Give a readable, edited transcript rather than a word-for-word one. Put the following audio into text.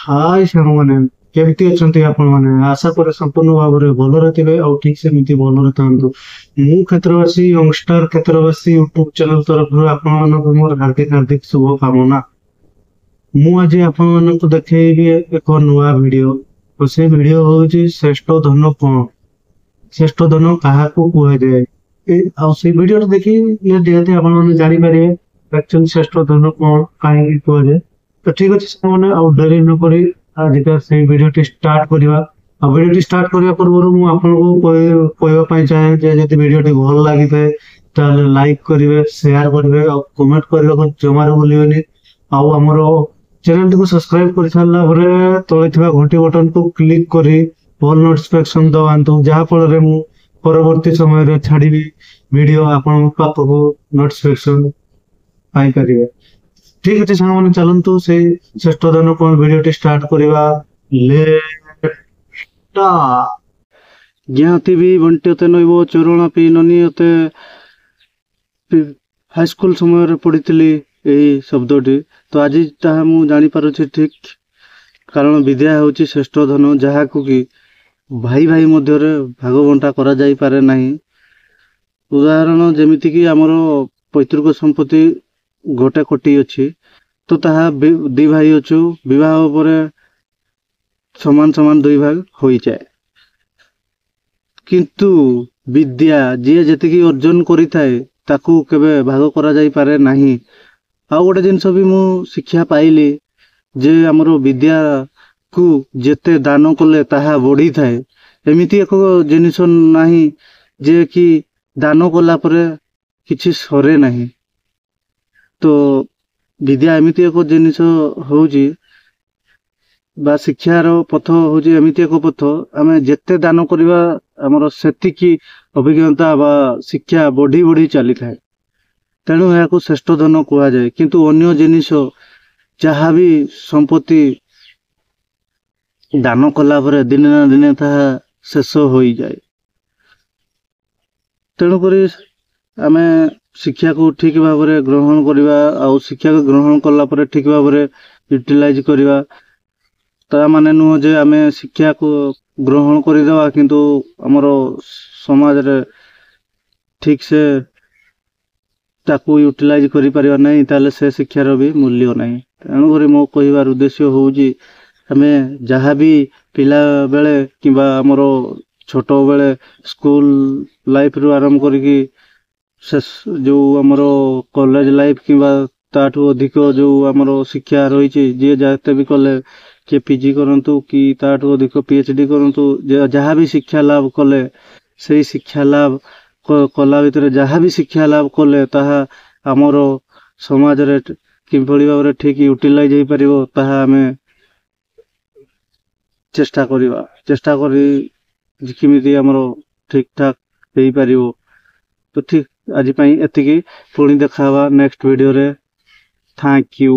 हाय साଙ୍ଗमाने केमती अछंती आपण माने आशा करे संपूर्ण भाବରେ भलरे थिबे ଆଉ ठीक सेमिति भलरे थांतु मु क्षेत्रवासी यंगस्टर क्षेत्रवासी यूट्यूब चैनल तरफରୁ ଆପଣ ମାନଙ୍କୁ ମୋର हार्दिक हार्दिक शुभ कामना। ମୁଁ ଆଜି ଆପଣ ମାନଙ୍କୁ ଦେଖେଇବି ଏକ ନୂଆ ଭିडियो। ତ ସେ ଭିडिଓ ହେଉଛି ଶ୍ରେଷ୍ଠ ଧନ କଣ, ଶ୍ରେଷ୍ଠ ଧନ କାହାକୁ କୁହାଯାଏ। ଆଉ ସେ ଭିडिଓ ଦେଖି ନିହାତି ଆପଣ ମାନେ ଜାଣିପାରିବେ ଆକ୍ଚୁଆଲି ଶ୍ରେଷ୍ଠ ଧନ କଣ କାହିଁକି କୁହାଯାଏ। तो ठीक अच्छे सामने आउ डेरी न करी आजिका से वीडियो स्टार्ट करवा। वीडियो स्टार्ट करने पूर्व मुझे आपको कहवाई चाहे जब वीडियो भल लगी थाए लाइक करेंगे, शेयर करेंगे और कमेंट करने को जमार भूलिए। आमर चैनल टी सब्सक्राइब कर सारा तले घंटी बटन को क्लिक कर ऑल नोटिफिकेशन दबातु जहाँफल मु परवर्ती समय छाड़ी वीडियो आपण पाखक नोटिफिकेशन पाई पारे। ठीक अच्छे साग मैंने चलतु से श्रेष्ठ धन कौन वीडियो स्टार्ट करवा। ज्ञाति भी बंट्यते नैव चरण पी ननियते हाईस्कूल समय पढ़ी यही शब्दटी। तो आज ताहा मु जानी पारुछि ठीक, कारण विद्या होछि श्रेष्ठ धन जहाकु कि भाई भाई मध्य भाग बंटा करा जाई पारे नाही। उदाहरण जेमिति कि आमर पैतृक संपत्ति गोटे कोटी अच्छी तो ताहा दी भाई अच्छु विवाह पर समान समान दुई भाग हो जाए, किंतु विद्या जी जी अर्जन करि थाए ताकू केबे भाग करा जाई पारे नाही। आ गोटे जिनस भी मु शिक्षा पाइली जे हमर विद्या को जेते दान कले ताहा बढ़ी थाए, एमिति एक जिनिस नाही जे कि दान कला परे किछि सरे नाही। तो विद्या एमती एक जिनिस होउची बा शिक्षार पथ होउची एमती एक पथ आमे जेते दान करबा हमर सेतिकी अभिज्ञता बा शिक्षा बढ़ी बढ़ी चली थाए। तेणु यहाँ श्रेष्ठ धन कहा जाए, किंतु अन्य जिनिस जहाँ भी संपत्ति दान कला परे दिने ना दिने ताहा शेष हो जाए। तेणुक आमे शिक्षा को ठीक भाव में ग्रहण करवा आउ शिक्षा को ग्रहण कला परे ठीक भाव में यूटिलाइज करवा। ता माने नुह जे आमे शिक्षा को ग्रहण करदेवा किंतु हमर समाज रे ठीक से ताकू यूटिलाइज करि परिवा नहीं, ताले से शिक्षार भी मूल्य नहीं। तेणुक मो कहबार उद्देश्य होउची आमे जहाँ भी पिला बेले किबा हमर छोट बेले स्कूल लाइफ रु आरंभ करिकी जो आमर कॉलेज लाइफ किंवा ताठू अधिक जो आमर शिक्षा रही जी जाते भी कले किए पीजी करंतु कि ताठू अधिक पीएचडी करंतु जहाँ भी शिक्षा लाभ कले से शिक्षा लाभ कला भितर जहाँ भी शिक्षा लाभ कले ताहा आमर समाज रे किभली भाव में ठीक यूटिलाइज हो पारिबो ताहा आमे चेष्टा करिबा। चेष्टा करी किमिति आमर ठीक ठाक हो पारिबो। तो ठीक आज एतिकी पुणी देखा नेक्स्ट वीडियो रे। Thank you.